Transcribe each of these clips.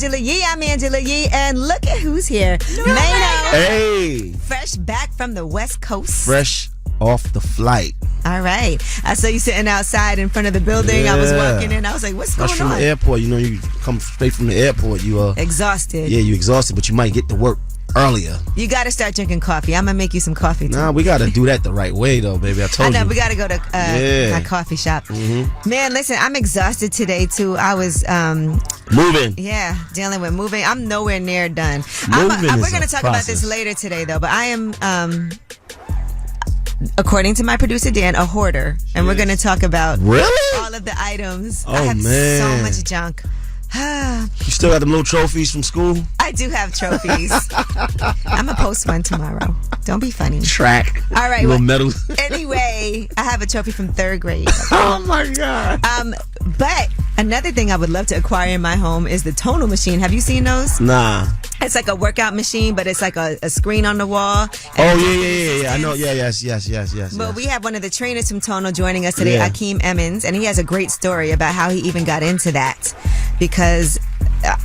Angela Yee. I'm Angela Yee. And look at who's here. Mano. Hey. Fresh back from the West Coast. Fresh off the flight. All right. I saw you sitting outside in front of the building. Yeah. I was walking in. I was like, what's going on? From the airport. You know, you come straight from the airport. You exhausted. Yeah, you exhausted, but you might get to work earlier. You got to start drinking coffee. I'm going to make you some coffee, too. Nah, we got to do that the right way, though, baby. I told you. I know. We got to go to my coffee shop. Mm-hmm. Man, listen, I'm exhausted today, too. I was... moving. Yeah, dealing with moving. I'm nowhere near done. We're going to talk about this later today, though, but I am... according to my producer Dan, a hoarder, and we're going to talk about all of the items. I have so much junk. You still got them little trophies from school? I do have trophies. I'm gonna post one tomorrow. Don't be funny. Track. All right. Little medals. Anyway, I have a trophy from 3rd grade. Oh my God. But another thing I would love to acquire in my home is the tonal machine. Have you seen those? Nah. It's like a workout machine, but it's like a screen on the wall. Oh, yeah. I know. Yeah, yes. But we have one of the trainers from Tonal joining us today, Ackeem Emmons, and he has a great story about how he even got into that. Because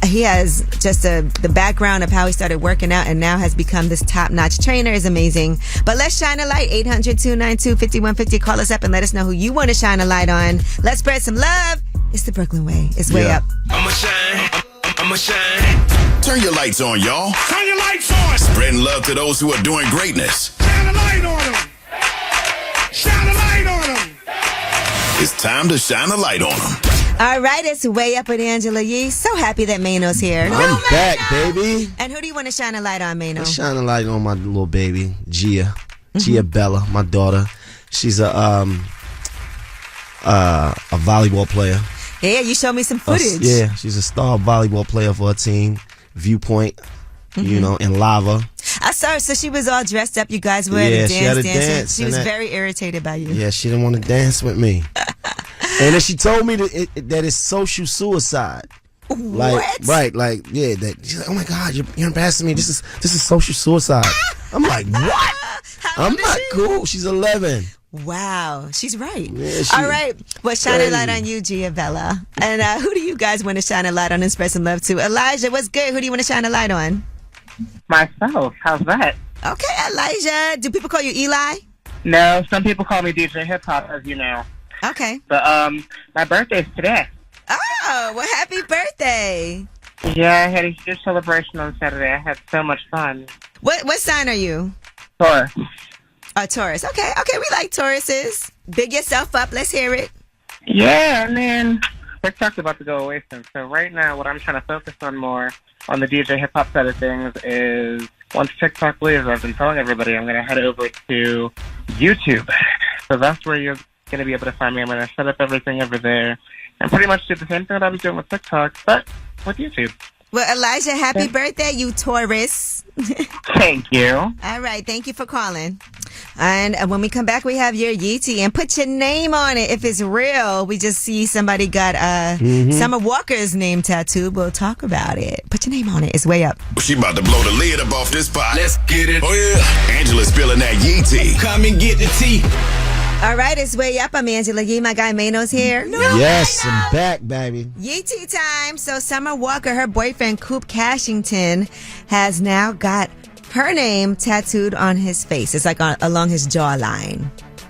he has just the background of how he started working out and now has become this top-notch trainer is amazing. But let's shine a light. 800-292-5150. Call us up and let us know who you want to shine a light on. Let's spread some love. It's the Brooklyn way. It's way up. I'ma shine. Turn your lights on, y'all. Turn your lights on. Spreading love to those who are doing greatness. Shine a light on them. Shine a light on them. It's time to shine a light on them. All right, it's way up with Angela Yee. So happy that Mano's here. I'm back, baby. And who do you want to shine a light on, Mano? Shine a light on my little baby, Gia. Gia Bella, my daughter. She's a volleyball player. Yeah, you showed me some footage. She's a star volleyball player for her team, Viewpoint, you know, and Lava. I saw her, so she was all dressed up. You guys were at a dance. She was very irritated by you. Yeah, she didn't want to dance with me. And then she told me that it's social suicide. What? Right, that she's like, oh my God, you're harassing me. This is social suicide. I'm like, what? I'm not cool. She's 11. Wow, she's right. Yeah, all right, well, shine a light on you, Gia Bella. And who do you guys want to shine a light on and spread some love to? Elijah, what's good? Who do you want to shine a light on? Myself. How's that? Okay, Elijah. Do people call you Eli? No, some people call me DJ Hip Hop, as you know. Okay. But my birthday's today. Oh, well, happy birthday. Yeah, I had a huge celebration on Saturday. I had so much fun. What sign are you? Taurus. Oh, Taurus. Okay, we like Tauruses. Big yourself up. Let's hear it. Yeah, and then TikTok's about to go away soon. So right now, what I'm trying to focus on more on the DJ Hip Hop side of things is once TikTok leaves, I've been telling everybody I'm going to head over to YouTube. So that's where you're going to be able to find me. I'm going to set up everything over there and pretty much do the same thing that I was doing with TikTok, but with YouTube. Well, Elijah, happy birthday, you Taurus. Thank you. All right, thank you for calling. And when we come back, we have your Yeetie, and put your name on it if it's real. We just see somebody got Summer Walker's name tattooed. We'll talk about it. Put your name on it. It's way up. She about to blow the lid up off this pot. Let's get it. Oh, yeah. Angela's spilling that Yee tea. Come and get the tea. All right, it's way up. I'm Angela Yee. My guy Mano's here. Yes, I'm back, baby. Yeetie time. So Summer Walker, her boyfriend Coop Cashington, has now got her name tattooed on his face. It's like along his jawline.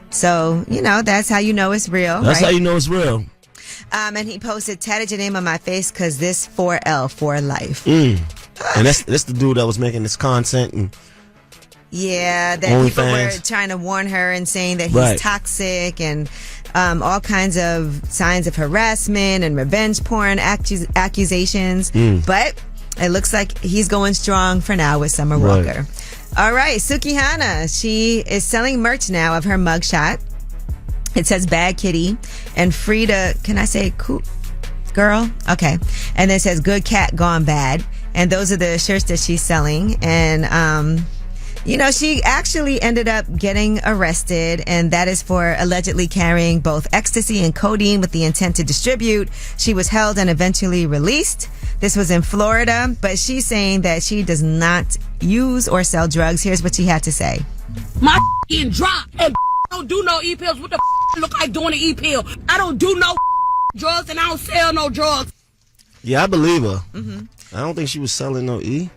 So, you know, that's how you know it's real. That's how you know it's real. And he posted, tatted your name on my face because this 4L, for life. And that's the dude that was making this content and yeah, that people were trying to warn her and saying that he's toxic and all kinds of signs of harassment and revenge porn accusations. But it looks like he's going strong for now with Summer Walker. All right, Sukihana, she is selling merch now of her mugshot. It says Bad Kitty and Frida, can I say cool girl? Okay. And then it says Good Cat Gone Bad. And those are the shirts that she's selling. And, you know, she actually ended up getting arrested, and that is for allegedly carrying both ecstasy and codeine with the intent to distribute. She was held and eventually released. This was in Florida, but she's saying that she does not use or sell drugs. Here's what she had to say. My getting dropped and don't do no e-pills. What the look like doing an e-pill? I don't do no drugs and I don't sell no drugs. Yeah, I believe her. I don't think she was selling no E.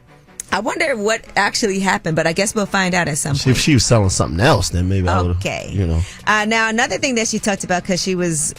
I wonder what actually happened, but I guess we'll find out at some point. If she was selling something else, then maybe I would have, Now, another thing that she talked about, because she was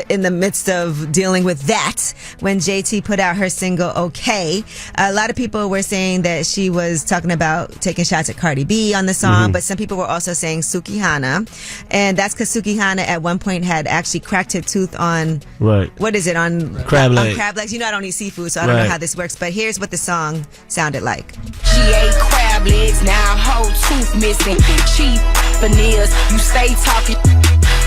in the midst of dealing with that when JT put out her single Okay, a lot of people were saying that she was talking about taking shots at Cardi B on the song, but some people were also saying Sukihana, and that's because Sukihana at one point had actually cracked her tooth on what is it, on crab legs. On crab legs. I don't eat seafood, so I don't know how this works, but here's what the song sounded like. She ate crab legs, now whole tooth missing. Cheap veneers, you stay talking.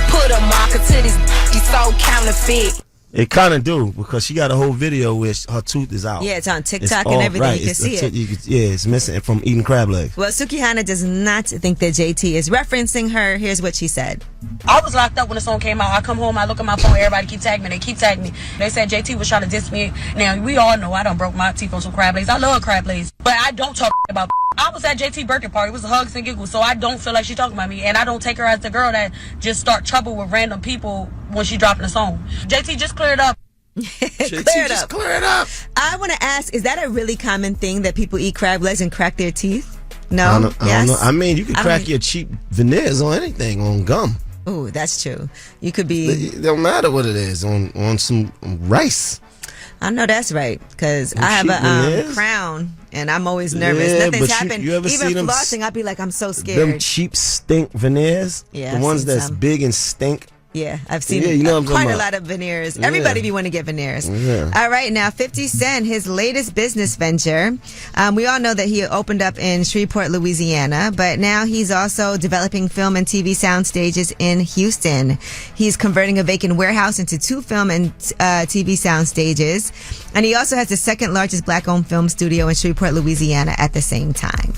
Put a marker to this, she's so counterfeit. It kind of do, because she got a whole video where her tooth is out. Yeah, it's on TikTok and everything. You can see it. It's missing from eating crab legs. Well, Sukihana does not think that JT is referencing her. Here's what she said. I was locked up when the song came out. I come home, I look at my phone, everybody keep tagging me. They keep tagging me. They said JT was trying to diss me. Now, we all know I done broke my teeth on some crab legs. I love crab legs, but I don't talk about. I was at JT birthday party. It was hugs and giggles, so I don't feel like she's talking about me. And I don't take her as the girl that just start trouble with random people when she dropping a song. JT, just clear it up. Clear it up. I want to ask, is that a really common thing that people eat crab legs and crack their teeth? No? I don't know. I mean, you can crack your cheap veneers on anything, on gum. Oh, that's true. You could be... It don't matter what it is, on some rice. I know that's right, because I have a crown, and I'm always nervous. Yeah, Nothing's happened. You ever Even see them flossing, I'd be like, I'm so scared. Them cheap stink veneers? Yeah, the ones that's big and stink? Yeah, I've seen quite a lot of veneers. Yeah. Everybody be want to get veneers. Yeah. All right, now 50 Cent, his latest business venture. We all know that he opened up in Shreveport, Louisiana, but now he's also developing film and TV sound stages in Houston. He's converting a vacant warehouse into 2 film and TV sound stages. And he also has the second largest black-owned film studio in Shreveport, Louisiana at the same time.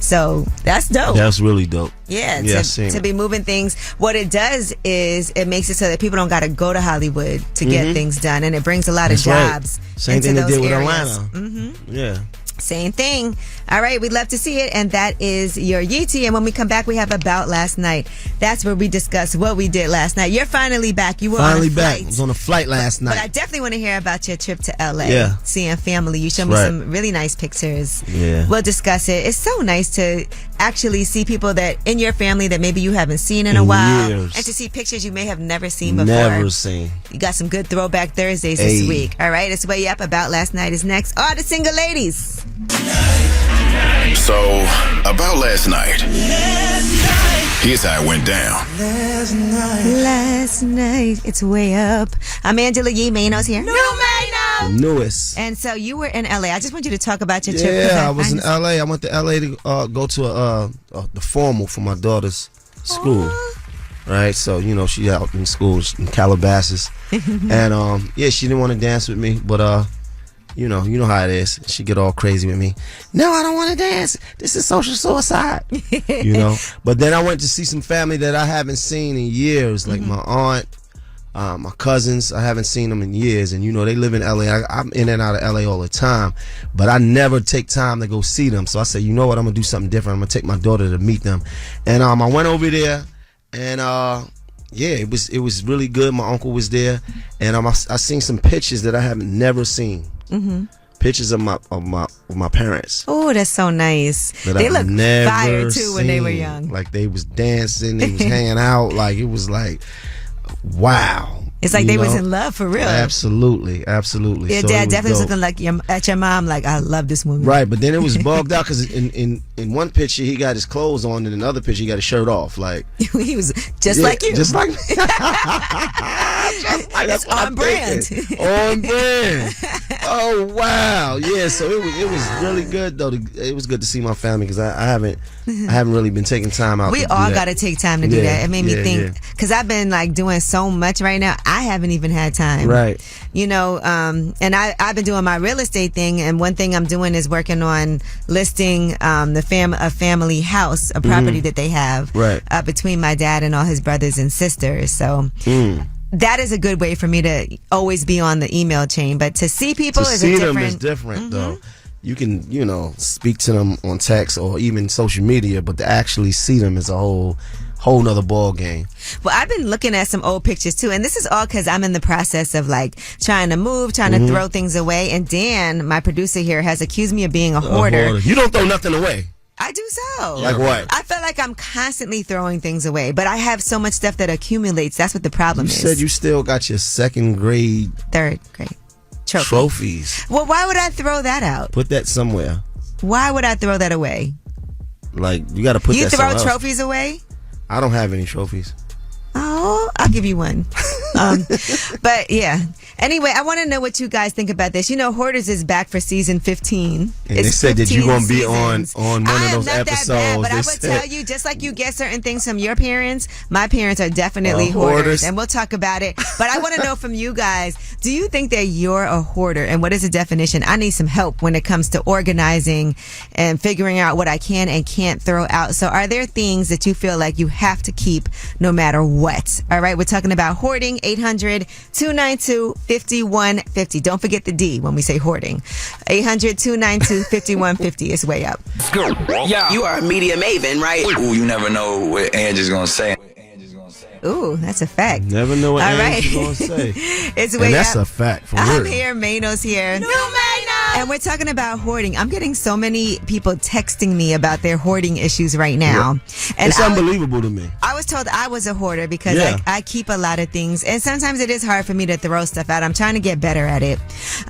So that's dope. That's really dope. Yeah, to be moving things. What it does is it makes it so that people don't got to go to Hollywood to get things done, and it brings a lot of jobs. Right. Same into thing they those did with areas. Atlanta. Yeah. Same thing. All right, we'd love to see it, and that is your Yeetie. And when we come back, we have About Last Night. That's where we discuss what we did last night. You're finally back. You were finally on a back. flight. I was on a flight last night. But I definitely want to hear about your trip to LA. Seeing family. You showed me some really nice pictures. Yeah. We'll discuss it. It's so nice to actually see people that in your family that maybe you haven't seen in a while. Years. And to see pictures you may have never seen before. Never seen. You got some good throwback Thursdays this week. All right, it's Way Up. About Last Night is next. All the single ladies. So, about last night. Here's how it went down. Last night. It's Way Up. I'm Angela Yee. Mayno's here. The newest. And so you were in LA. I just want you to talk about your trip. Yeah, I was in LA. I went to LA to go to the formal for my daughter's school. Right, so she out in school in Calabasas, and she didn't want to dance with me, but you know how it is. She get all crazy with me. No, I don't want to dance. This is social suicide. But then I went to see some family that I haven't seen in years, like my aunt, my cousins. I haven't seen them in years, and they live in LA. I'm in and out of LA all the time, but I never take time to go see them. So I said, you know what? I'm gonna do something different. I'm gonna take my daughter to meet them, and I went over there. And it was really good. My uncle was there, and I seen some pictures that I have never seen. Pictures of my parents. Oh, that's so nice. They look fire too when they were young. Like they was dancing, they was hanging out. Like it was like, wow. It's like they was in love for real. Absolutely. Your dad definitely was looking like at your mom like, I love this woman. Right, but then it was bugged out because in one picture he got his clothes on, and in another picture he got his shirt off. Like he was just like you. Just like me. That's on brand. On brand. Oh wow. Yeah, so it was really good though. It was good to see my family because I haven't really been taking time out. We all got to take time to do that. It made me think because I've been like doing so much right now. I haven't even had time. Right. And I've been doing my real estate thing, and one thing I'm doing is working on listing a family house, a property that they have between my dad and all his brothers and sisters. So that is a good way for me to always be on the email chain. But to see people is different though. You can, speak to them on text or even social media, but to actually see them is a whole whole nother ball game. Well, I've been looking at some old pictures too, and this is all because I'm in the process of like trying to move, trying to throw things away. And Dan, my producer here, has accused me of being a hoarder. You don't throw nothing away. I do so. Like what? I feel like I'm constantly throwing things away, but I have so much stuff that accumulates. That's what the problem is. You said you still got your 2nd grade, 3rd grade trophies. Well, why would I throw that out? Put that somewhere. Why would I throw that away? Like, you got to put that somewhere else. You throw trophies away? I don't have any trophies. Oh, I'll give you one. But yeah. Anyway, I want to know what you guys think about this. You know, Hoarders is back for season 15. And they said that you're going to be on one of those episodes. That bad, but I would tell you, just like you get certain things from your parents, my parents are definitely hoarders. And we'll talk about it. But I want to know from you guys, do you think that you're a hoarder? And what is the definition? I need some help when it comes to organizing and figuring out what I can and can't throw out. So are there things that you feel like you have to keep no matter what? All right, we're talking about hoarding. 800-292-5150. Don't forget the D when we say hoarding. 800-292-5150 is way up. Yeah. You are a media maven, right? Ooh, you never know what Angie's gonna say. Ooh, that's a fact. Never know what Angie's gonna say. It's way that's up. a fact for I'm real. here, Mano's here. New Mano! And we're talking about hoarding. I'm getting so many people texting me about their hoarding issues right now. Yeah. And it's unbelievable to me. I was told I was a hoarder because I keep a lot of things. And sometimes it is hard for me to throw stuff out. I'm trying to get better at it.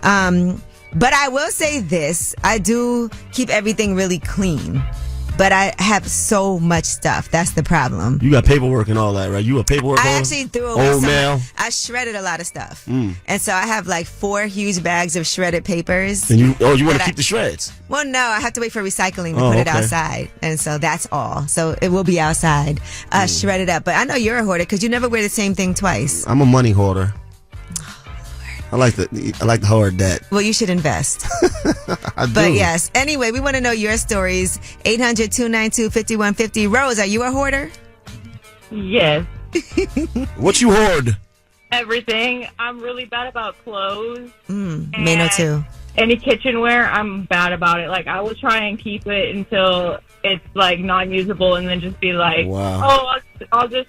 But I will say this. I do keep everything really clean. But I have so much stuff. That's the problem. You got paperwork and all that, right? You a paperwork I holder? actually threw away old mail. I shredded a lot of stuff. And so I have like 4 huge bags of shredded papers. And you want to keep the shreds? Well, no, I have to wait for recycling to put it outside. And so that's all. So it will be outside, shredded up. But I know you're a hoarder because you never wear the same thing twice. I'm a money hoarder. I like to hoard that. Well, you should invest. I do. But yes. Anyway, we want to know your stories. 800-292-5150. Rose, are you a hoarder? Yes. What you hoard? Everything. I'm really bad about clothes. Mano too. Any kitchenware, I'm bad about it. Like, I will try and keep it until it's, like, non-usable and then just be like, I'll just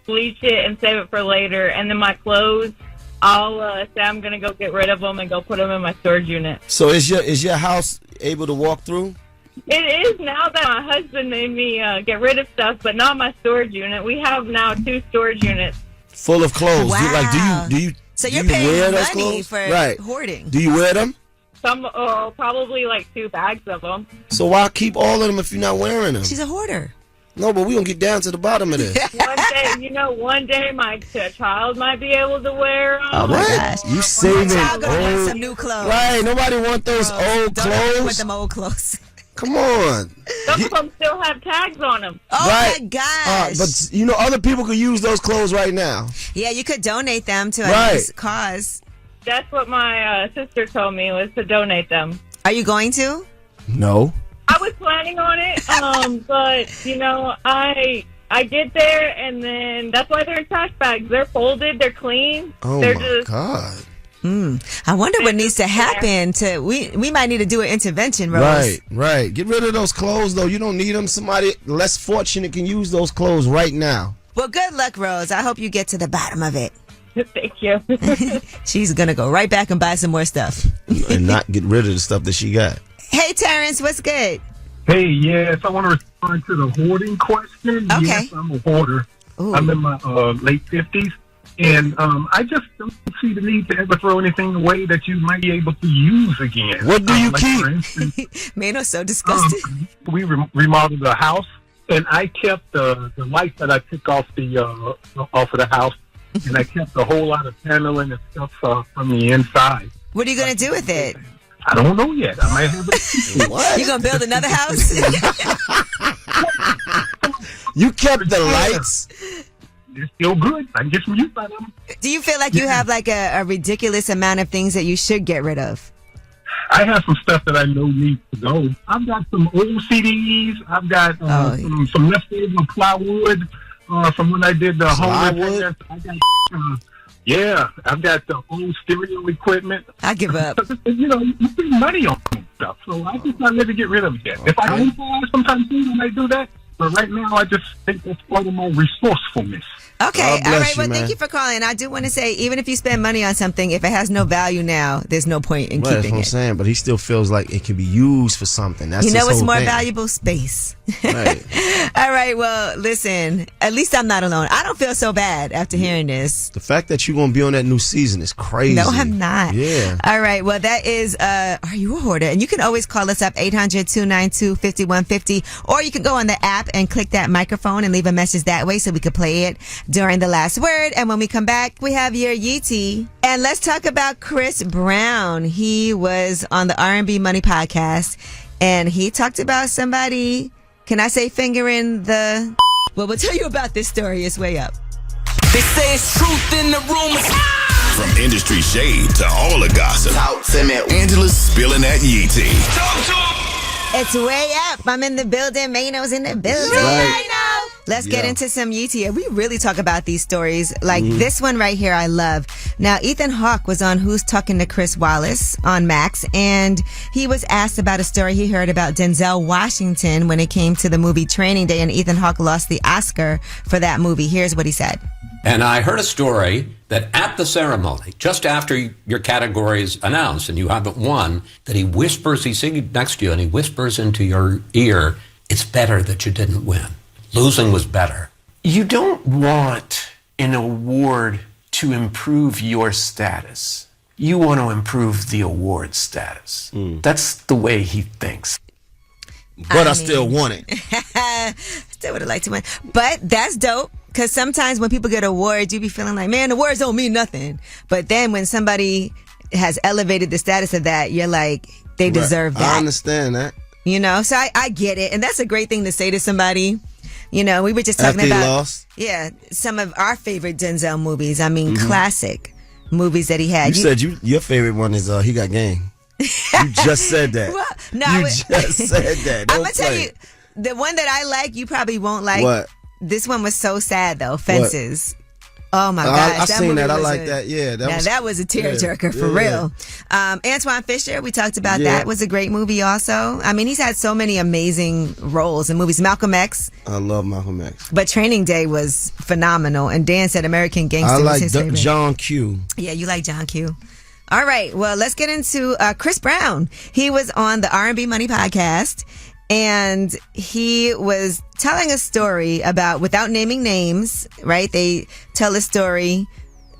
bleach it and save it for later. And then my clothes, I'll say I'm going to go get rid of them and go put them in my storage unit. So is your house able to walk through? It is now that my husband made me get rid of stuff, but not my storage unit. We have now 2 storage units. Full of clothes. Wow. Do you So you're do you paying wear those money clothes? for hoarding. Do you wear them? Some, probably like 2 bags of them. So why keep all of them if you're not wearing them? She's a hoarder. No, but we're going to get down to the bottom of this. One day my child might be able to wear them. Oh my gosh. You saving child gonna want old some new clothes. Right, nobody want those old clothes. Want them old clothes. Come on. Some of them still have tags on them. Oh my gosh. But other people could use those clothes right now. Yeah, you could donate them to a nice cause. That's what my sister told me, was to donate them. Are you going to? No. I was planning on it, but I get there and then that's why they're in trash bags. They're folded, they're clean. Oh my God. I wonder what needs to happen we might need to do an intervention, Rose. Right. Get rid of those clothes though. You don't need them. Somebody less fortunate can use those clothes right now. Well, good luck, Rose. I hope you get to the bottom of it. Thank you. She's gonna go right back and buy some more stuff. And not get rid of the stuff that she got. Hey, Terrence, what's good? Hey, yes, I want to respond to the hoarding question. Okay. Yes, I'm a hoarder. Ooh. I'm in my late 50s, and I just don't see the need to ever throw anything away that you might be able to use again. What do you keep? For instance, Mano's so disgusted. we remodeled the house, and I kept the light that I took off of the house, and I kept a whole lot of paneling and stuff from the inside. What are you going to do with it? I don't know yet. I might have it. What? You going to build another house? You kept the lights? It's still good. I can get some use out of them. Do you feel like you have like a ridiculous amount of things that you should get rid of? I have some stuff that I know needs to go. I've got some old CDs. I've got some leftover plywood from when I did the home repairs. I've got the old stereo equipment. I give up. You spend money on stuff, so I just not let it get rid of it yet. If I can sometimes soon, I might do that. But right now, I just think that's part of my resourcefulness. Okay, all right. Well, man. thank you for calling. I do want to say, even if you spend money on something, if it has no value now, there's no point in That's keeping what I'm it. saying, but he still feels like it can be used for something. That's You know his what's whole more thing. valuable? Space. Right. All right, well, listen, at least I'm not alone. I don't feel so bad after hearing this. The fact that you're going to be on that new season is crazy. No, I'm not. Yeah. All right, well, that is Are You a Hoarder? And you can always call us up, 800-292-5150, or you can go on the app and click that microphone and leave a message that way so we could play it during the last word. And when we come back, we have your Yeetie. And let's talk about Chris Brown. He was on the R&B Money podcast, and he talked about somebody, can I say fingering the... Well, we'll tell you about this story. It's way up. They say it's truth in the rumors. From industry shade to all the gossip, Talk to me. Angela's spilling that Yee tea. It's way up. I'm in the building. Mano's in the building. Right. Let's get into some Yeetie. We really talk about these stories. Like this one right here, I love. Now, Ethan Hawke was on Who's Talking to Chris Wallace on Max, and he was asked about a story he heard about Denzel Washington when it came to the movie Training Day, and Ethan Hawke lost the Oscar for that movie. Here's what he said. And I heard a story that at the ceremony, just after your categories announced and you haven't won, that he whispers, he's sitting next to you, and he whispers into your ear, it's better that you didn't win. Losing was better. You don't want an award to improve your status. You want to improve the award status. That's the way he thinks. But I still want it. Still would have liked to win. But that's dope. Because sometimes when people get awards, you be feeling like, man, awards don't mean nothing. But then when somebody has elevated the status of that, you're like, they deserve that. I understand that. You know, so I get it. And that's a great thing to say to somebody. You know, we were just talking After he about lost? Yeah, some of our favorite Denzel movies. I mean, classic movies that he had. You said your favorite one is He Got Game. You just said that. Well, no, just said that. I'm going to tell you, the one that I like, you probably won't like. What? This one was so sad, though. Fences. Oh my gosh. I seen that. I was like that. Yeah. That was a tearjerker for real. Antoine Fisher, we talked about that. Was a great movie also. I mean, he's had so many amazing roles in movies. Malcolm X. I love Malcolm X. But Training Day was phenomenal. And Dan said American Gangster was his favorite. John Q. Yeah, you like John Q. All right. Well, let's get into Chris Brown. He was on the R&B Money podcast. And he was telling a story about, without naming names, right? They tell a story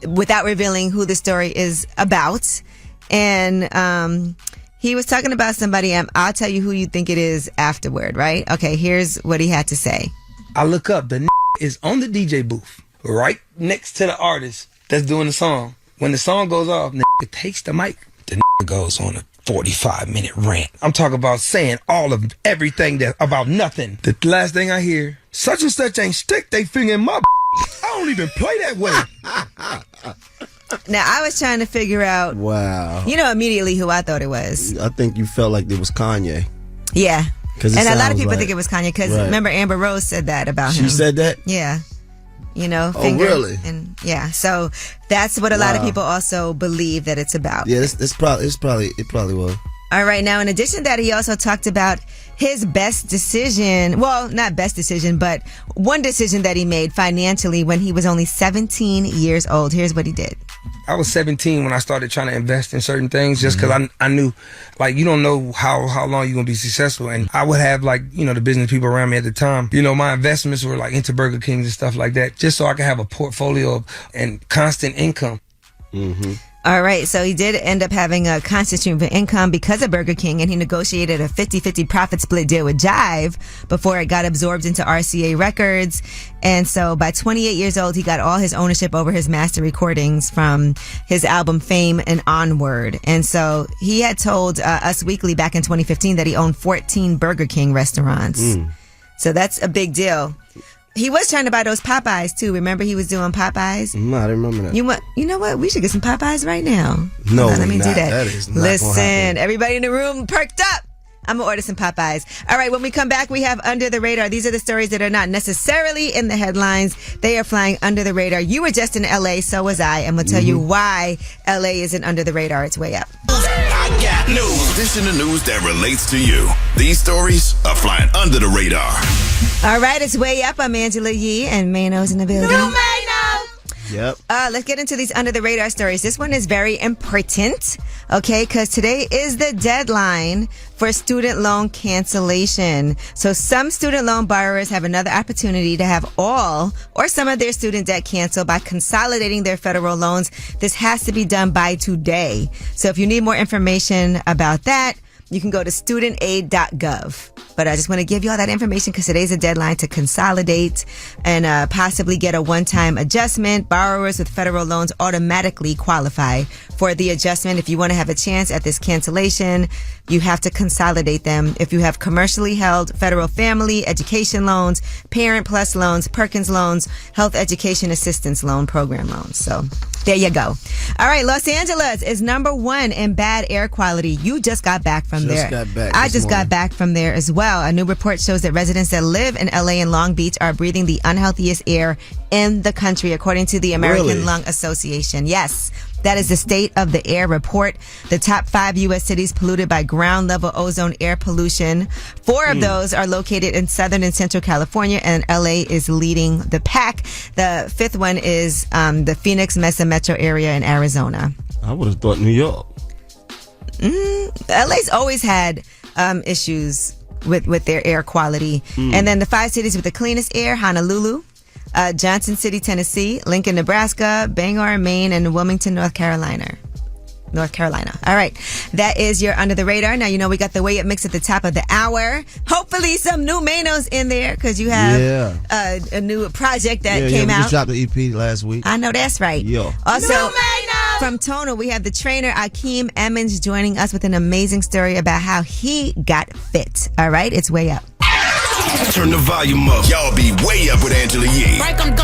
without revealing who the story is about. And he was talking about somebody, I'll tell you who you think it is afterward, right? Okay, here's what he had to say. I look up, the is on the DJ booth, right next to the artist that's doing the song. When the song goes off, it takes the mic. The goes on a 45-minute rant. I'm talking about saying all of everything that about nothing. The last thing I hear, such and such ain't stick they finger in my I don't even play that way. Now, I was trying to figure out, you know, immediately who I thought it was. I think you felt like it was Kanye. Yeah. And a lot of people like, think it was Kanye because remember Amber Rose said that about him. She said that? Yeah. You know, finger. Oh, really? And yeah, so that's what a lot of people also believe that it's about. Yeah, it probably was. All right, now in addition to that, he also talked about his best decision. Well, not best decision, but one decision that he made financially when he was only 17 years old. Here's what he did. I was 17 when I started trying to invest in certain things just because I knew, like, you don't know how long you're going to be successful. And I would have, like, you know, the business people around me at the time, you know, my investments were like into Burger Kings and stuff like that, just so I could have a portfolio and constant income. All right, so he did end up having a constant stream of income because of Burger King, and he negotiated a 50-50 profit split deal with Jive before it got absorbed into RCA Records. And so by 28 years old, he got all his ownership over his master recordings from his album Fame and onward. And so he had told Us Weekly back in 2015 that he owned 14 Burger King restaurants. So that's a big deal. He was trying to buy those Popeyes too. Remember he was doing Popeyes? No, I didn't remember that. You know what? We should get some Popeyes right now. No, let me do that. That is not Listen, gonna happen. everybody in the room perked up. I'm going to order some Popeyes. All right, when we come back, we have Under the Radar. These are the stories that are not necessarily in the headlines. They are flying under the radar. You were just in LA, so was I, and we'll tell you why LA isn't under the radar. It's way up. I I got news. This is the news that relates to you. These stories are flying under the radar. All right, it's Way Up. I'm Angela Yee, and Mano's in the building. Yep. Let's get into these under the radar stories. This one is very important, okay, because today is the deadline for student loan cancellation. So some student loan borrowers have another opportunity to have all or some of their student debt canceled by consolidating their federal loans. This has to be done by today. So if you need more information about that, you can go to studentaid.gov. But I just want to give you all that information because today's a deadline to consolidate and possibly get a one-time adjustment. Borrowers with federal loans automatically qualify for the adjustment. If you want to have a chance at this cancellation, you have to consolidate them. If you have commercially held federal family, education loans, Parent Plus loans, Perkins loans, health education assistance loan, program loans. So there you go. All right, Los Angeles is number 1 in bad air quality. You just got back from there. I just got back from there as well. A new report shows that residents that live in LA and Long Beach are breathing the unhealthiest air in the country, according to the American Lung Association. Yes, that is the State of the Air report. The top 5 U.S. cities polluted by ground level ozone air pollution. 4 of those are located in Southern and Central California, and LA is leading the pack. The 5th one is the Phoenix Mesa metro area in Arizona. I would have thought New York. LA's always had issues with their air quality. And then the 5 cities with the cleanest air: Honolulu, Johnson City, Tennessee, Lincoln, Nebraska, Bangor, Maine, and Wilmington, North Carolina. All right. That is your Under the Radar. Now, you know, we got the Way Up mix at the top of the hour. Hopefully some new Manos in there because you have a new project that came out. We just dropped the EP last week. I know that's right. Yo. Also, from Tonal, we have the trainer Ackeem Emmons joining us with an amazing story about how he got fit. All right, it's Way Up. Turn the volume up. Y'all be way up with Angela Yee. Break them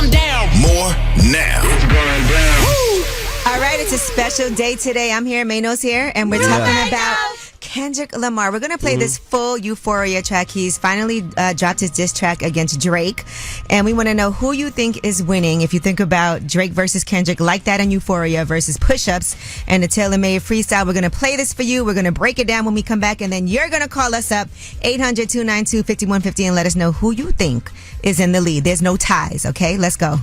down. More now. It's going down. Woo! All right, it's a special day today. I'm here, Mano's here, and we're talking about Kendrick Lamar. We're going to play this full Euphoria track. He's finally dropped his diss track against Drake. And we want to know who you think is winning. If you think about Drake versus Kendrick, like that in Euphoria versus Push-Ups and the tailor-made freestyle. We're going to play this for you. We're going to break it down when we come back. And then you're going to call us up 800-292-5150 and let us know who you think is in the lead. There's no ties, okay? Let's go.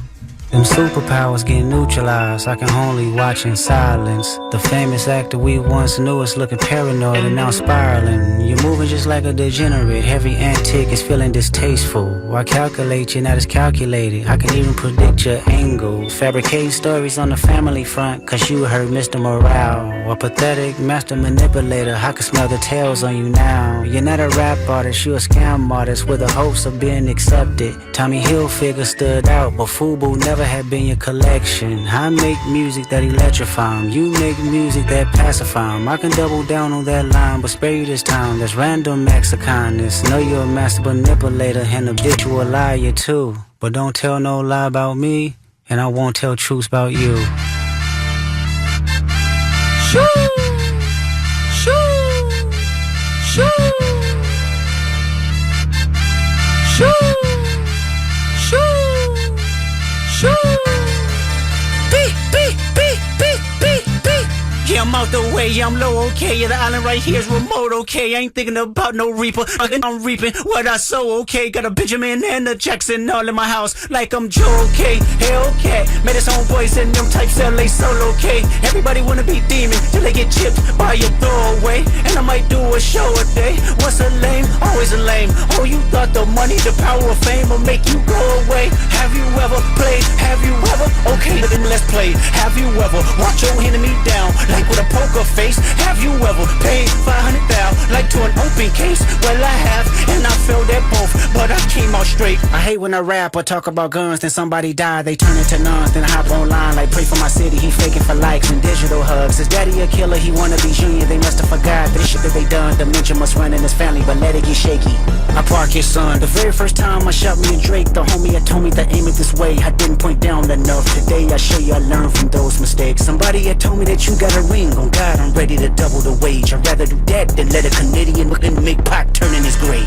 Them superpowers getting neutralized, I can only watch in silence. The famous actor we once knew is looking paranoid and now spiraling. You're moving just like a degenerate, every antic is feeling distasteful. Why calculate, you're not as calculated, I can even predict your angle. Fabricating stories on the family front, cause you heard Mr. Morale. A pathetic master manipulator, I can smell the tails on you now. You're not a rap artist, you're a scam artist with the hopes of being accepted. Tommy Hilfiger stood out, but FUBU never had been your collection. I make music that electrify 'em. You make music that pacify 'em. I can double down on that line, but spare you this time. That's random acts of kindness. Know you're a master manipulator and habitual liar too. But don't tell no lie about me, and I won't tell truths about you. Shoo! Shoo! Shoo! Shoo! Shoo! Shoo! Beep, beep, beep, beep, beep, beep. Yeah, I'm out the way, yeah, I'm low, okay. Yeah, the island right here is remote, okay. I ain't thinking about no reaper, I'm reaping what I sow, okay. Got a Benjamin and a Jackson all in my house, like I'm Joe, okay. Hellcat, made his own voice and them types LA solo, okay. Everybody wanna be demon till they get chipped by your throwaway. And I might do a show a day. What's a lame? Always a lame. Oh, you thought the money, the power of fame will make you go away. Have you ever played? Have you ever? Okay, then let's play. Have you ever watch your enemy down? Like with a poker face. Have you ever paid $500,000 like to an open case? Well, I have, and I failed at both, but I came out straight. I hate when I rap or talk about guns, then somebody die, they turn into nuns, then I hop online like pray for my city. He faking for likes and digital hugs. His daddy a killer, he wanna be junior. They must have forgot the shit that they done. Dementia must run in his family, but let it get shaky. I park his son. The very first time I shot me and Drake, the homie had told me to aim it this way. I didn't point down enough. Today I show you I learned from those mistakes. Somebody had told me that you got a ring. On God, I'm ready to double the wage. I'd rather do that than let a Canadian make Pac turn in his grave.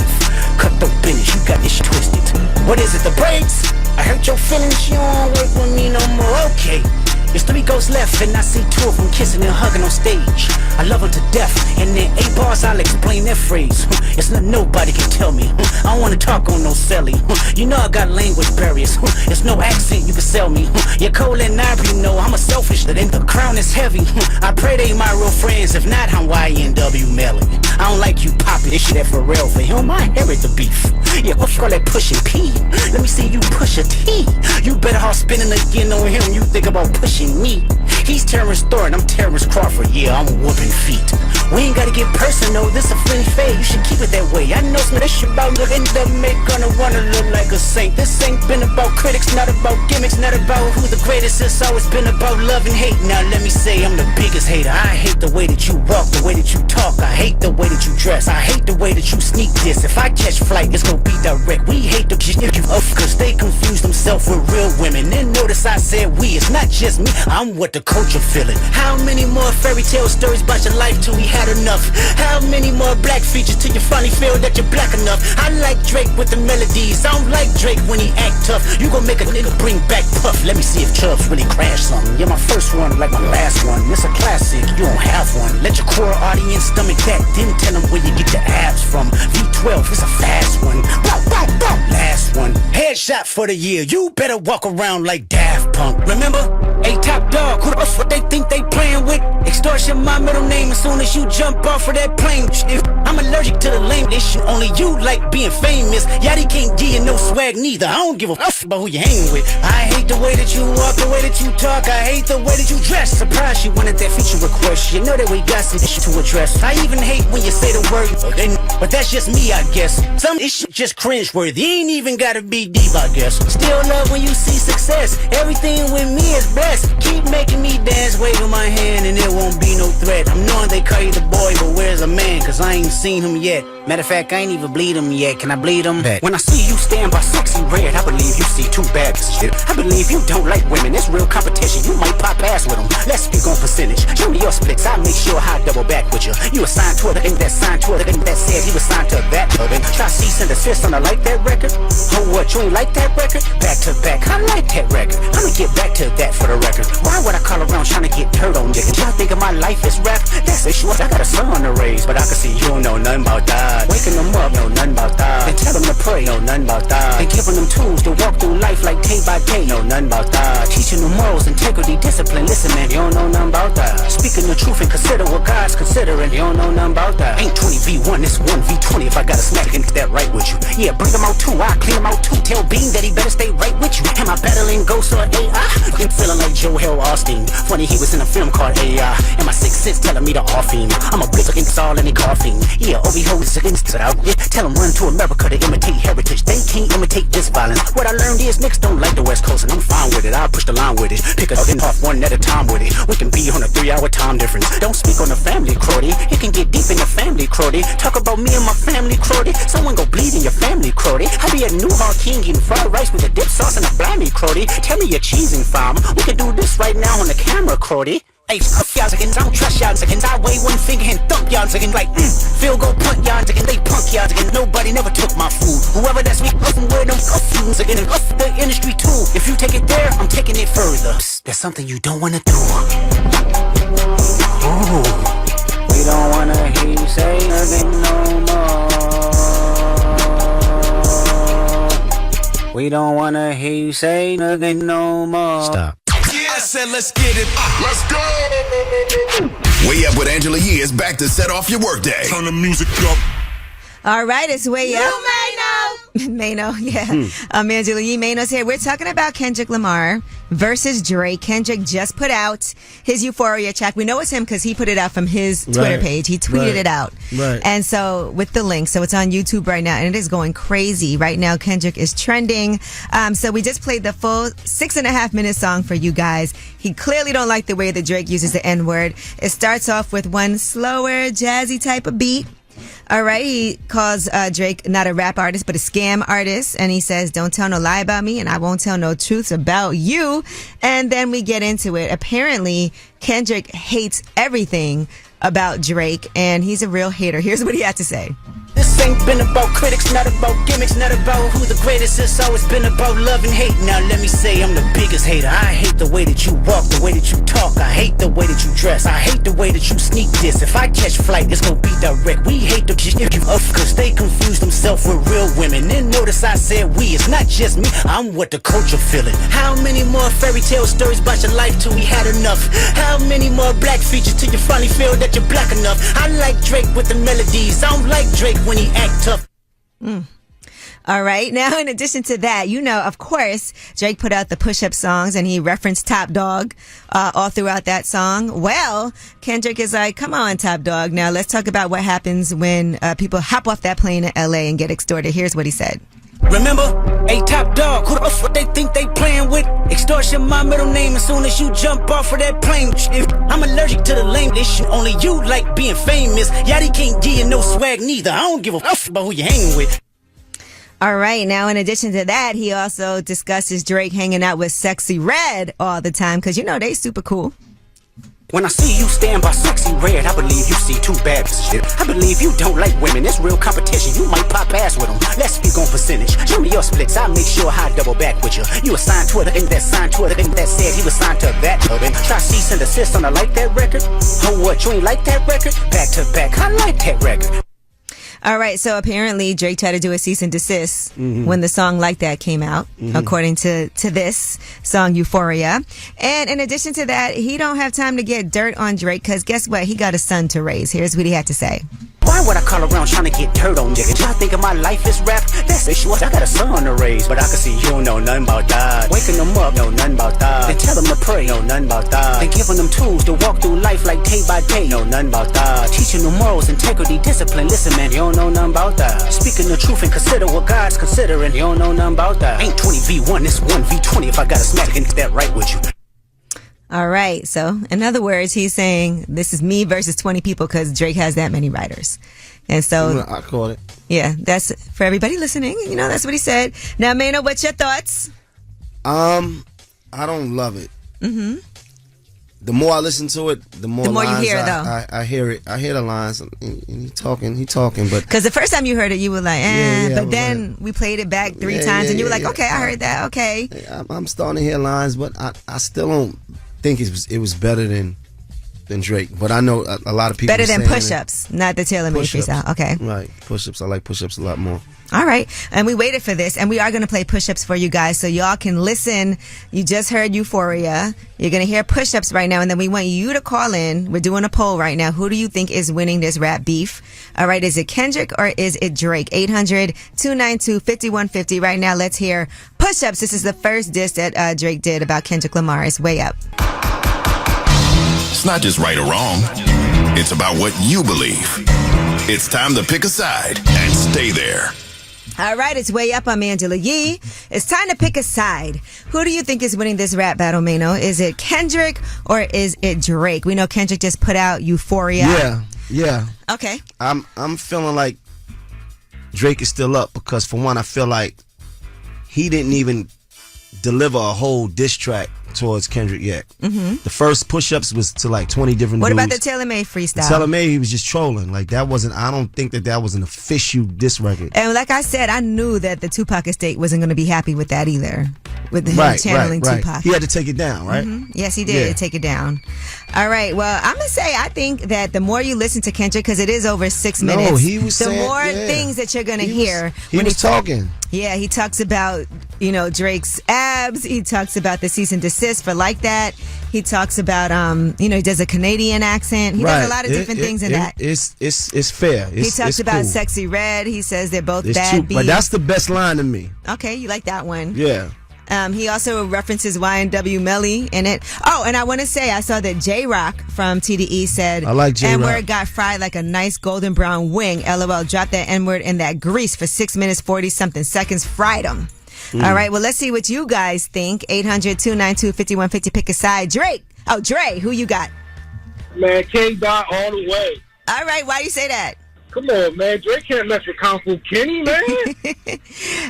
Cut the business, you got this twisted. What is it, the brakes? I hurt your feelings, you don't work with me no more. Okay, There's 3 ghosts left, and I see 2 of them kissing and hugging on stage. I love them to death, and in 8 bars I'll explain that phrase. It's nothing nobody can tell me. I don't wanna talk on no celly. You know I got language barriers. There's no accent you can sell me. You're cold and ivory, you know I'm a selfish. That ain't the crown is heavy. I pray they my real friends. If not, I'm YNW Melly. I don't like you poppin' this shit at Pharrell. For him, I inherit the beef. Yeah, what you call that pushing P? Let me see you push a T. You better off spinning again on him. You think about pushing me. He's Terrence Thornton, I'm Terrence Crawford. Yeah, I'm whooping feet. We ain't gotta get personal, this a friendly fade. You should keep it that way. I know some of that shit about living that make gonna wanna look like a saint. This ain't been about critics, not about gimmicks, not about who the greatest. It's always been about love and hate. Now let me say I'm the biggest hater. I hate the way that you walk, the way that you talk. I hate the way that you dress. I hate the way that you sneak this. If I catch flight, it's gonna be direct. We hate the shit you up, cause they confuse themselves with real women. Then notice I said we, it's not just me, I'm what the culture feeling. How many more fairy tale stories about your life till we had enough? How many more black features till you finally feel that you're black enough? I like Drake with the melodies, I don't like Drake when he act tough. You gon' make a nigga bring back Puff. Let me see if Chubbs really crashed something. Yeah, my first one like my last one. It's a classic, you don't have one. Let your core audience stomach that, then tell them where you get the abs from. V12, it's a fast one. Bow, bow, bow. Last one, headshot for the year. You better walk around like Daft Punk. Remember? A top dog, who the fuck they think they playing with? Extortion my middle name as soon as you jump off of that plane. I'm allergic to the lame issue. Only you like being famous. Yachty can't give you no swag neither. I don't give a fuck about who you hang with. I hate the way that you walk, the way that you talk. I hate the way that you dress. Surprised you wanted that feature request. You know that we got some issue to address. I even hate when you say the word, but that's just me, I guess. Some issue just cringeworthy. Ain't even gotta be deep, I guess. Still love when you see success. Everything with me is blessed. Keep making me dance, waving my hand, and it won't be no threat. I'm knowing they call you the boy, but where's the man? Cause I ain't seen him yet. Matter of fact, I ain't even bleed him yet. Can I bleed him? When I see you stand by sexy red, I believe you see 2 bad shit. I believe you don't like women. It's real competition. You might pop ass with them. Let's speak on percentage. Show me your splits. I'll make sure I double back with you. You assigned to a thing that signed to a thing that said he was signed to that. Try cease and desist on I like that record. Oh, what? You ain't like that record? Back to back. I like that record. I'ma get back to that for the record. Why would I call around trying to get dirt on niggas? Y'all think of my life as rap? That's a short. I got a son to raise, but I can see you don't know nothing about that. Waking them up, know nothing about that. Then tell them to pray, know nothing about that. Then giving them tools to walk through life like day by day, know nothing about that. Teaching them morals, integrity, discipline. Listen, man, you don't know nothing about that. Speaking the truth and consider what God's considering. You don't know nothing about that. Ain't 20v1, it's 1v20. If I got a smack and get that right with you. Yeah, bring them out too. I clean them out too. Tell Bean that he better stay right with you. Am I battling ghosts or AI? I'm feeling like Joel Austin. Funny he was in a film called AI. And my 6th sense telling me to off him. I'm a blitz against all any coughing. Yeah, Obi hoes against it out. Yeah, tell them run to America to imitate heritage. They can't imitate this violence. What I learned is niggas don't like the West Coast, and I'm fine with it. I'll push the line with it. Pick it up and off one at a time with it. We can be on a 3-hour time difference. Don't speak on the family, Crody. It can get deep in your family, Crody. Talk about me and my family, Crody. Someone go bleed in your family, Crody. I be at New Hall King eating fried rice with a dip sauce and a blammy, Crody. Tell me you're cheesing, fam. We can do this right now on the camera, Crody. Hey, fuck y'all seconds, I don't trust y'all seconds. I wave one finger and thump y'all seconds like, field goal punt y'all seconds. They punk y'all seconds. Nobody never took my food. Whoever that's me, fucking wear them fumes again. And the industry too. If you take it there, I'm taking it further. Psst, that's something you don't wanna do. Ooh, we don't wanna hear you say nothing no more. We don't wanna hear you say nothing no more. Stop. I said let's get it. Let's go. Way Up with Angela Yee is back to set off your workday. Turn the music up. All right, it's Way Up. Mano, yeah. I'm Angela Yee. Mano's here. We're talking about Kendrick Lamar versus Drake. Kendrick just put out his Euphoria track. We know it's him because he put it out from his Twitter page. He tweeted it out. Right. And so with the link, so it's on YouTube right now, and it is going crazy. Right now, Kendrick is trending. So we just played the full 6.5-minute song for you guys. He clearly don't like the way that Drake uses the N-word. It starts off with one slower, jazzy type of beat. All right, he calls Drake not a rap artist, but a scam artist. And he says, don't tell no lie about me, and I won't tell no truths about you. And then we get into it. Apparently, Kendrick hates everything about Drake, and he's a real hater. Here's what he had to say. This ain't been about critics, not about gimmicks, not about who the greatest. It's always been about love and hate. Now let me say I'm the biggest hater. I hate the way that you walk, the way that you talk. I hate the way that you dress. I hate the way that you sneak this. If I catch flight, it's gonna be direct. We hate the shit you up, cause they confuse themselves with real women. Then notice I said we, it's not just me, I'm what the culture feeling. How many more fairy tale stories about your life till we had enough? How many more black features till you finally feel that you're black enough? I like Drake with the melodies. I don't like Drake when he act tough. All right. Now, in addition to that, of course, Drake put out the push-up songs and he referenced Top Dog all throughout that song. Well, Kendrick is like, come on, Top Dog. Now, let's talk about what happens when people hop off that plane in L.A. and get extorted. Here's what he said. Remember, a Top Dog, who the fuck they think they playing with? Extortion, my middle name, as soon as you jump off of that plane. I'm allergic to the lame issue, only you like being famous. Yachty can't give you no swag neither. I don't give a fuck about who you hanging with. All right. Now, in addition to that, he also discusses Drake hanging out with Sexy Red all the time because, they super cool. When I see you stand by Sexy Red, I believe you see two bad shit. I believe you don't like women. It's real competition. You might pop ass with them. Let's speak on percentage. Show me your splits. I'll make sure I double back with you. You assigned to it, and that signed to it, and that said he was signed to that. Try cease and desist on I like that record. Oh, what? You ain't like that record? Back to back. I like that record. All right, so apparently Drake tried to do a cease and desist when the song Like That came out, according to this song, Euphoria. And in addition to that, he don't have time to get dirt on Drake because guess what? He got a son to raise. Here's what he had to say. Why would I call around trying to get dirt on niggas? Y'all thinking my life is rap? That's it, sure. I got a son to raise, but I can see you don't know nothing about that. Waking them up, know nothing about that. Then tell them to pray, know nothing about that. Then giving them tools to walk through life like day by day, know nothing about that. Teaching them morals, integrity, discipline. Listen, man, you don't know nothing about that. Speaking the truth and consider what God's considering. You don't know nothing about that. Ain't 20v1, it's 1v20 if I gotta smack and get that right with you. All right. So, in other words, he's saying this is me versus 20 people because Drake has that many writers. And so, I caught it. Yeah, that's for everybody listening. That's what he said. Now, Mano, what's your thoughts? I don't love it. The more I listen to it, the more lines you hear it, though. I hear it. I hear the lines. And he talking, but because the first time you heard it, you were like, but then we played it back 3 times, and you were like, okay, I heard that. Okay, I'm starting to hear lines, but I still don't think it was better than Drake. But I know a lot of people better than push-ups, not the tailor-made freestyle. Okay, right, push-ups. I like push-ups a lot more. All right, and we waited for this, and we are going to play push-ups for you guys, so y'all can listen. You just heard Euphoria. You're going to hear push-ups right now, and then we want you to call in. We're doing a poll right now. Who do you think is winning this rap beef? All right, is it Kendrick or is it Drake? 800-292-5150. Right now, let's hear push-ups. This is the first diss that Drake did about Kendrick Lamar. It's way up. It's not just right or wrong. It's about what you believe. It's time to pick a side and stay there. All right, it's way up. I'm Angela Yee. It's time to pick a side. Who do you think is winning this rap battle, Mano? Is it Kendrick or is it Drake? We know Kendrick just put out Euphoria. Yeah. Okay. I'm feeling like Drake is still up because for one, I feel like he didn't even deliver a whole diss track towards Kendrick yet. The first push-ups was to like 20 different What dudes. about the tailor-made freestyle? The tailor-made, he was just trolling. Like that wasn't, I don't think that was an official diss record. And like I said, I knew that the Tupac estate wasn't going to be happy with that either. With him channeling Tupac. He had to take it down, right? Yes, he did take it down. All right. Well, I'm going to say I think that the more you listen to Kendrick, because it is over 6 minutes, he was the more things that you're going to hear. He was talking. Yeah, he talks about, Drake's abs. He talks about the cease and desist for Like That. He talks about, he does a Canadian accent. He does a lot of different things in that. It's fair. He talks about Sexy Red. He says they're both bad beats. But that's the best line to me. Okay, you like that one. Yeah. He also references YNW Melly in it. Oh, and I want to say I saw that J-Rock from TDE said, I like J-Rock. N-word got fried like a nice golden brown wing. LOL, drop that N-word in that grease for 6 minutes, 40-something seconds. Fried them. All right, well, let's see what you guys think. 800-292-5150. Pick a side. Drake. Oh, Dre, who you got? Man, K-Dot all the way. All right, why you say that? Come on, man. Drake can't mess with Kung Fu Kenny, man.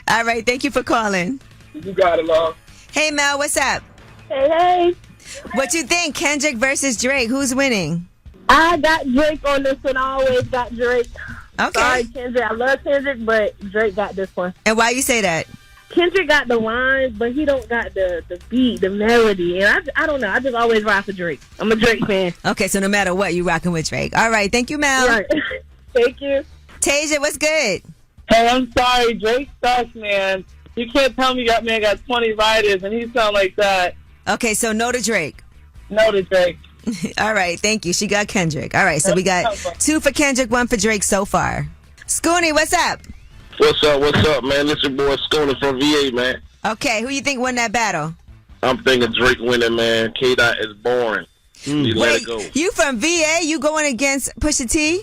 All right, thank you for calling. You got it, love. Hey, Mel, what's up? Hey. What you think? Kendrick versus Drake. Who's winning? I got Drake on this one. I always got Drake. Okay. Sorry, Kendrick. I love Kendrick, but Drake got this one. And why you say that? Kendrick got the lines, but he don't got the beat, the melody. And I don't know. I just always ride for Drake. I'm a Drake fan. Okay, so no matter what, you rocking with Drake. All right. Thank you, Mel. Right. Thank you. Tasia, what's good? Hey, I'm sorry. Drake sucks, man. You can't tell me that man got 20 writers and he sound like that. Okay, so no to Drake. No to Drake. All right, thank you. She got Kendrick. All right, so we got 2 for Kendrick, 1 for Drake so far. Scooney, what's up? What's up, man? This your boy Scooney from VA, man. Okay, who you think won that battle? I'm thinking Drake winning, man. K-Dot is boring. He let it go. You from VA? You going against Pusha T?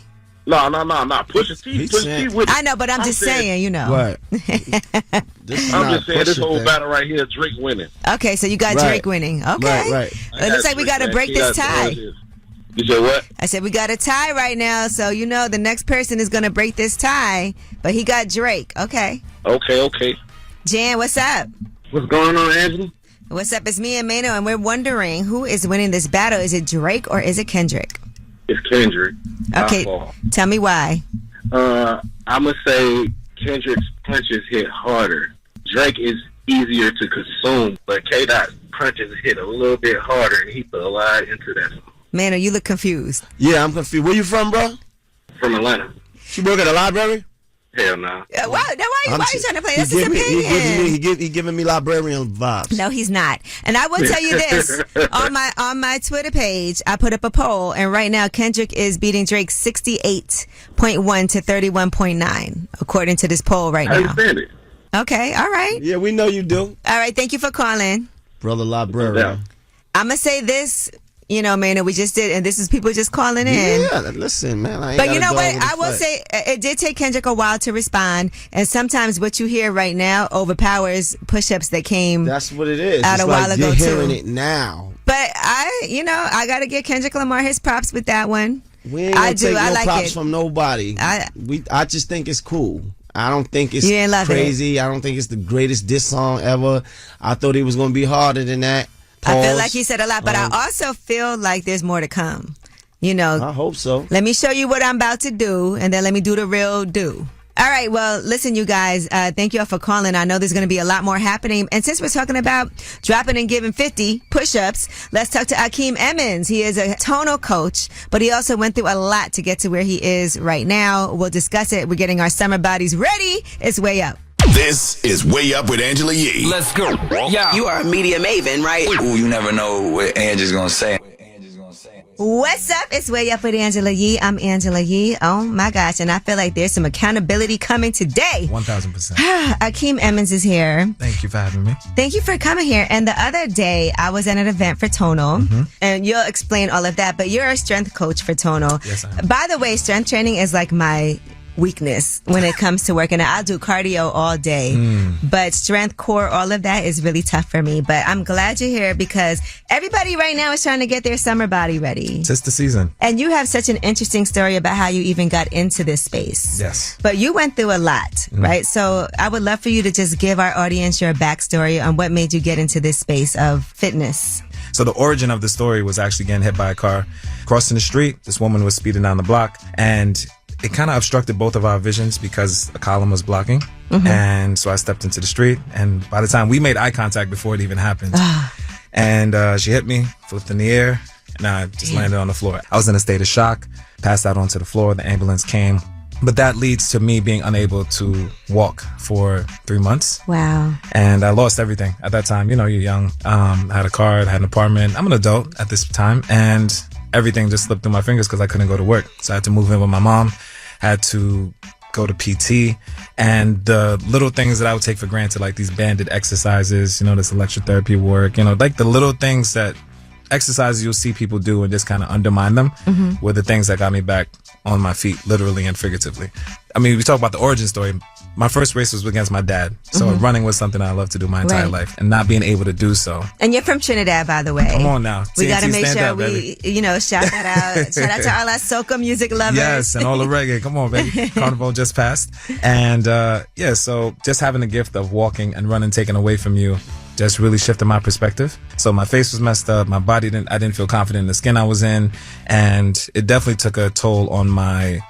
No. Pusha T. Pusha T with I know, but I'm just saying, you know. Right. I'm just saying this whole battle right here, Drake winning. Okay, so you got Drake winning. Okay. Right. It looks like we got to break this tie. You said what? I said we got a tie right now, so you know the next person is going to break this tie, but he got Drake. Okay. Okay. Jan, what's up? What's going on, Angela? What's up? It's me and Mano, and we're wondering who is winning this battle. Is it Drake or is it Kendrick? It's Kendrick. Okay, tell me why. I'm going to say Kendrick's punches hit harder. Drake is easier to consume, but K-Dot's punches hit a little bit harder, and he put a lot into that song. Mano, you look confused. Yeah, I'm confused. Where you from, bro? From Atlanta. You work at a library? Hell no. Why are you trying to play? That's his opinion. He giving me librarian vibes. No, he's not. And I will tell you this. on my Twitter page, I put up a poll, and right now Kendrick is beating Drake 68.1 to 31.9, according to this poll right now. I understand it. Okay, all right. Yeah, we know you do. All right, thank you for calling. Brother librarian. I'm going to say this. You know, man, we just did, and this is people just calling in. Yeah, listen, man. But you know what? I will say it did take Kendrick a while to respond, and sometimes what you hear right now overpowers push-ups that came. That's what it is. Out a while ago you're too. Hearing it now. But I got to give Kendrick Lamar his props with that one. We ain't gonna take no like props it. from nobody. I just think it's cool. I don't think it's crazy. I don't think it's the greatest diss song ever. I thought it was gonna be harder than that. I feel like he said a lot, but I also feel like there's more to come. You know. I hope so. Let me show you what I'm about to do, and then let me do the real do. All right, well, listen, you guys, thank you all for calling. I know there's going to be a lot more happening. And since we're talking about dropping and giving 50 push-ups, let's talk to Ackeem Emmons. He is a tonal coach, but he also went through a lot to get to where he is right now. We'll discuss it. We're getting our summer bodies ready. It's Way Up. This is Way Up with Angela Yee. Let's go. Yeah. You are a media maven, right? Ooh, you never know what Angela's gonna say. What's up? It's Way Up with Angela Yee. I'm Angela Yee. Oh my gosh. And I feel like there's some accountability coming today. 1,000%. Akeem Emmons is here. Thank you for having me. Thank you for coming here. And the other day, I was at an event for Tonal, and you'll explain all of that, but you're a strength coach for Tonal. Yes, I am. By the way, strength training is like my weakness when it comes to working out. I'll do cardio all day, but strength, core, all of that is really tough for me. But I'm glad you're here because everybody right now is trying to get their summer body ready. It's the season. And you have such an interesting story about how you even got into this space. Yes. But you went through a lot, right? So I would love for you to just give our audience your backstory on what made you get into this space of fitness. So the origin of the story was actually getting hit by a car. Crossing the street, this woman was speeding down the block, and it kind of obstructed both of our visions because a column was blocking. And so I stepped into the street, and by the time we made eye contact before it even happened, and she hit me, flipped in the air, and I just landed on the floor. I was in a state of shock, passed out onto the floor. The ambulance came. But that leads to me being unable to walk for 3 months. Wow. And I lost everything at that time. You know, you're young. Had a car, had an apartment. I'm an adult at this time. And everything just slipped through my fingers because I couldn't go to work. So I had to move in with my mom, had to go to PT. And the little things that I would take for granted, like these banded exercises, you know, this electrotherapy work, you know, like the little things that exercises you'll see people do and just kind of undermine them were the things that got me back on my feet, literally and figuratively. I mean, we talk about the origin story. My first race was against my dad. So running was something I loved to do my entire life, and not being able to do so. And you're from Trinidad, by the way. Come on now. We got to make sure up, we, you know, shout that out. Shout out to all our soca music lovers. Yes, and all the reggae. Come on, baby. Carnival just passed. And yeah, so just having the gift of walking and running taken away from you just really shifted my perspective. So my face was messed up, my body I didn't feel confident in the skin I was in, and it definitely took a toll on my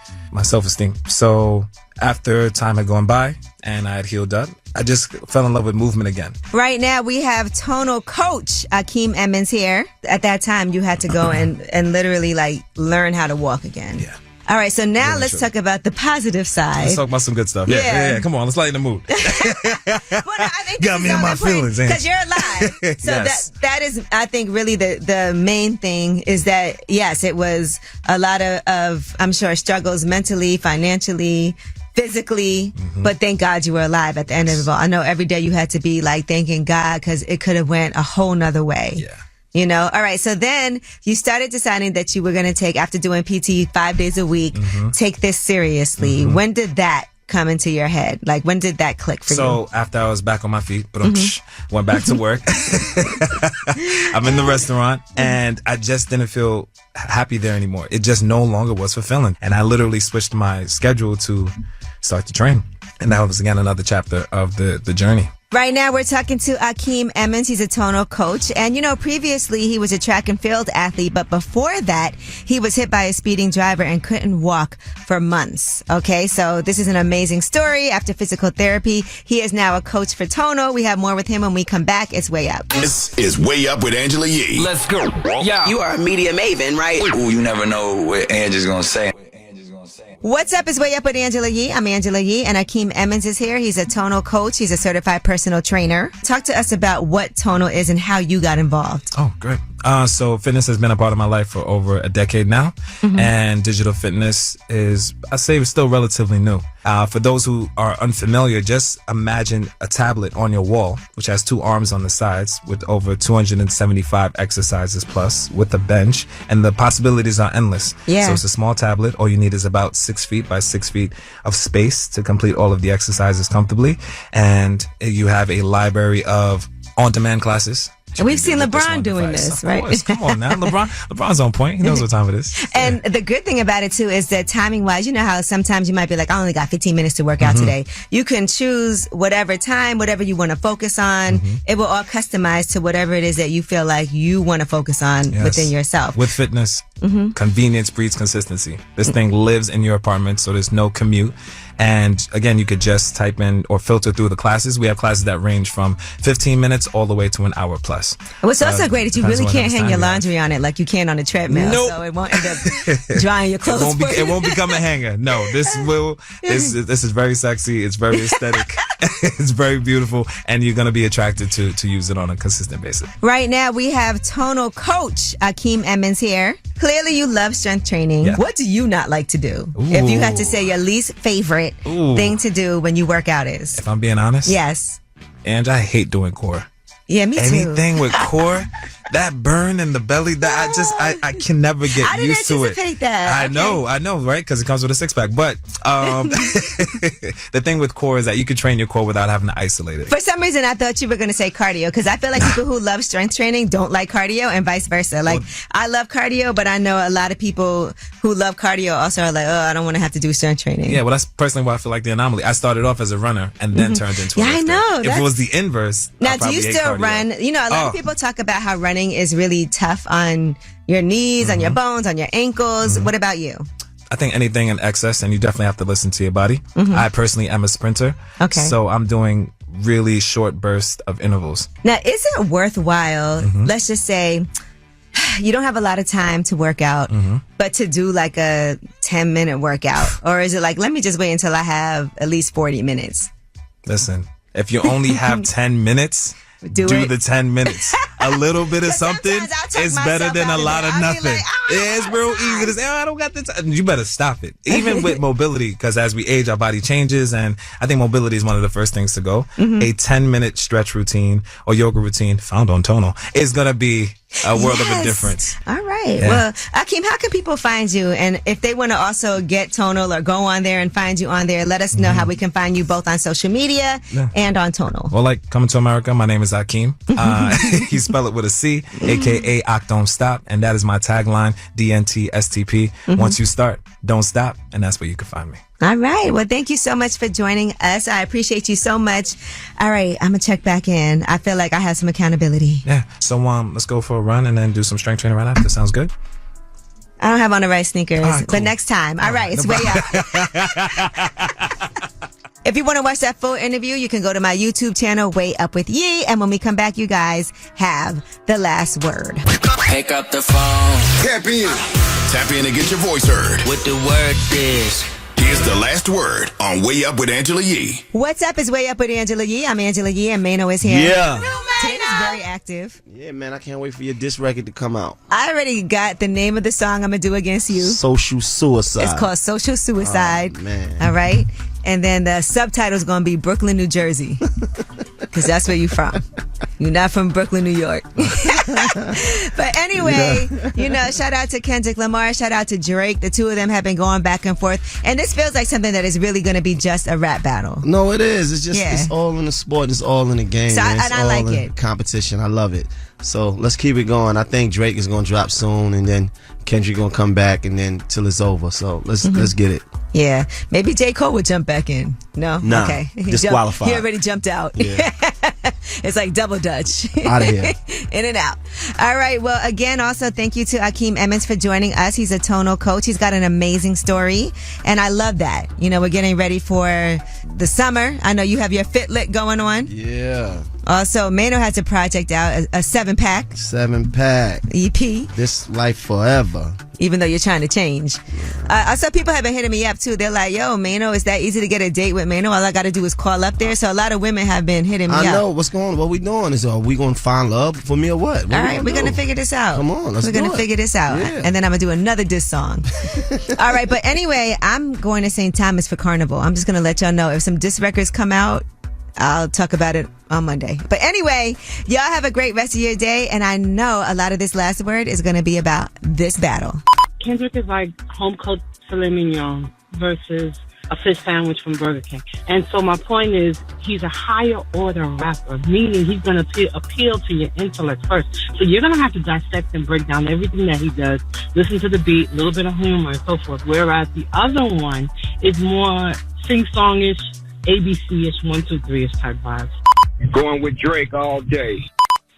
self-esteem. So after time had gone by and I had healed up, I just fell in love with movement again. Right now we have tonal coach Ackeem Emmons here. At that time you had to go and literally like learn how to walk again. Yeah. All right, so now let's talk about the positive side. Let's talk about some good stuff. Yeah. Come on, let's lighten the mood. I think got me in my feelings, because you're alive. So yes. that is, I think, really the main thing is that yes, it was a lot of I'm sure struggles mentally, financially, physically, but thank God you were alive at the end of it all. I know every day you had to be like thanking God because it could have went a whole nother way. Yeah. You know, all right. So then you started deciding that you were going to take, after doing PT 5 days a week, take this seriously. When did that come into your head? Like, when did that click for you? So after I was back on my feet, went back to work. I'm in the restaurant and I just didn't feel happy there anymore. It just no longer was fulfilling. And I literally switched my schedule to start to train. And that was, again, another chapter of the journey. Right now, we're talking to Ackeem Emmons. He's a tonal coach. And, you know, previously he was a track and field athlete. But before that, he was hit by a speeding driver and couldn't walk for months. Okay, so this is an amazing story. After physical therapy, he is now a coach for tonal. We have more with him when we come back. It's Way Up. This is Way Up with Angela Yee. Let's go. Yeah. You are a media maven, right? Ooh, you never know what Angela's gonna say. What's up? It's Way Up with Angela Yee. I'm Angela Yee, and Ackeem Emmons is here. He's a tonal coach. He's a certified personal trainer. Talk to us about what tonal is and how you got involved. Oh, great. So fitness has been a part of my life for over a decade now, and digital fitness is, I say, still relatively new. For those who are unfamiliar, just imagine a tablet on your wall, which has two arms on the sides with over 275 exercises plus with a bench, and the possibilities are endless. Yeah. So it's a small tablet. All you need is about 6 feet by 6 feet of space to complete all of the exercises comfortably, and you have a library of on-demand classes. And we've seen LeBron doing this, right? Of course. Come on now. LeBron's on point. He knows what time it is. And the good thing about it, too, is that timing-wise, you know how sometimes you might be like, I only got 15 minutes to work out today. You can choose whatever time, whatever you want to focus on. It will all customize to whatever it is that you feel like you want to focus on within yourself. With fitness, convenience breeds consistency. This thing lives in your apartment, so there's no commute. And again, you could just type in or filter through the classes. We have classes that range from 15 minutes all the way to an hour plus. What's also great is you really can't hang your laundry on it like you can on a treadmill. Nope. So it won't end up drying your clothes. It won't become a hanger. No, this is very sexy. It's very aesthetic. It's very beautiful. And you're going to be attracted to use it on a consistent basis. Right now, we have tonal coach Ackeem Emmons here. Clearly, you love strength training. Yeah. What do you not like to do? If you had to say your least favorite thing to do when you work out is? If I'm being honest? Yes. And I hate doing core. Yeah, me too. Anything with core, that burn in the belly, that I can never get used to it. I didn't anticipate that. I know, right? Because it comes with a six pack. But the thing with core is that you can train your core without having to isolate it. For some reason, I thought you were going to say cardio because I feel like people who love strength training don't like cardio and vice versa. Like, I love cardio, but I know a lot of people who love cardio also are like, oh, I don't want to have to do strength training. Yeah, well, that's personally why I feel like the anomaly. I started off as a runner and then turned into a lifter. I know. If it was the inverse, now, do you still run? You know, a lot of people talk about how running is really tough on your knees, on your bones, on your ankles. What about you? I think anything in excess, and you definitely have to listen to your body. I personally am a sprinter. Okay. So I'm doing really short bursts of intervals. Now, is it worthwhile, let's just say, you don't have a lot of time to work out, but to do like a 10-minute workout? Or is it like, let me just wait until I have at least 40 minutes? Listen, if you only have 10 minutes... Do the 10 minutes. A little bit of something is better than a lot of nothing. Like, it's real easy to say, I don't got the time. You better stop it. Even with mobility, because as we age, our body changes, and I think mobility is one of the first things to go. A 10-minute stretch routine or yoga routine found on Tonal is going to be a world of a difference. All right. Yeah. Well, Ackeem, how can people find you? And if they want to also get Tonal or go on there and find you on there, let us know how we can find you both on social media and on Tonal. Well, like Coming to America, my name is Ackeem. He's spell it with a C, aka Ock Don't Stop. And that is my tagline, DNTSTP. Once you start, don't stop. And that's where you can find me. All right. Well, thank you so much for joining us. I appreciate you so much. All right. I'm going to check back in. I feel like I have some accountability. Yeah. So let's go for a run and then do some strength training right after. Sounds good? I don't have on the right sneakers, cool. but next time. All right. It's way up. If you want to watch that full interview, you can go to my YouTube channel, Way Up With Yee. And when we come back, you guys have the last word. Pick up the phone. Tap in. Tap in and get your voice heard. What the word is. Here's the last word on Way Up with Angela Yee. What's up? It's Way Up with Angela Yee. I'm Angela Yee, and Mano is here. Yeah. Ted is very active. Yeah, man, I can't wait for your diss record to come out. I already got the name of the song I'm going to do against you. Social Suicide. It's called Social Suicide. Oh, man. All right? And then the subtitle is going to be Brooklyn, New Jersey. Because that's where you're from. You're not from Brooklyn, New York. But anyway, shout out to Kendrick Lamar. Shout out to Drake. The two of them have been going back and forth. And this feels like something that is really going to be just a rap battle. No, it is. It's just, it's all in the sport. It's all in the game. So man. I like it. Competition. I love it. So let's keep it going. I think Drake is going to drop soon, and then Kendrick going to come back, and then till it's over. So let's get it. Yeah. Maybe J. Cole would jump back in. No? Nah, okay. disqualified. He already jumped out. Yeah. It's like double dutch. Out of here. In and out. All right. Well, again, also thank you to Ackeem Emmons for joining us. He's a tonal coach. He's got an amazing story. And I love that. We're getting ready for the summer. I know you have your Fit Lit going on. Yeah. Also, Mano has a project out, a 7-pack. 7-pack. EP. This life forever. Even though you're trying to change. I saw people have been hitting me up too. They're like, yo, Mano, is that easy to get a date with Mano? All I got to do is call up there. So a lot of women have been hitting me up. I know. What's going on? What we doing? Are we going to find love for me or what? All right, we're going to figure this out. Come on, let's do it. We're going to figure this out. Yeah. And then I'm going to do another diss song. All right, but anyway, I'm going to St. Thomas for Carnival. I'm just going to let y'all know if some diss records come out, I'll talk about it on Monday. But anyway, y'all have a great rest of your day. And I know a lot of this last word is going to be about this battle. Kendrick is like home-cooked filet mignon versus a fish sandwich from Burger King. And so my point is, he's a higher order rapper, meaning he's going to appeal to your intellect first. So you're going to have to dissect and break down everything that he does, listen to the beat, a little bit of humor and so forth. Whereas the other one is more sing-songish, ABC-ish, 1, 2, 3-ish type vibes. Going with Drake all day.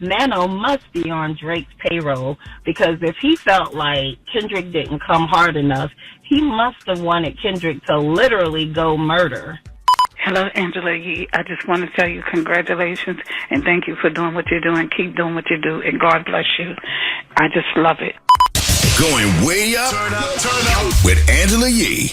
Mano must be on Drake's payroll because if he felt like Kendrick didn't come hard enough, he must have wanted Kendrick to literally go murder. Hello, Angela Yee. I just want to tell you congratulations and thank you for doing what you're doing. Keep doing what you do, and God bless you. I just love it. Going way up, turn up with Angela Yee.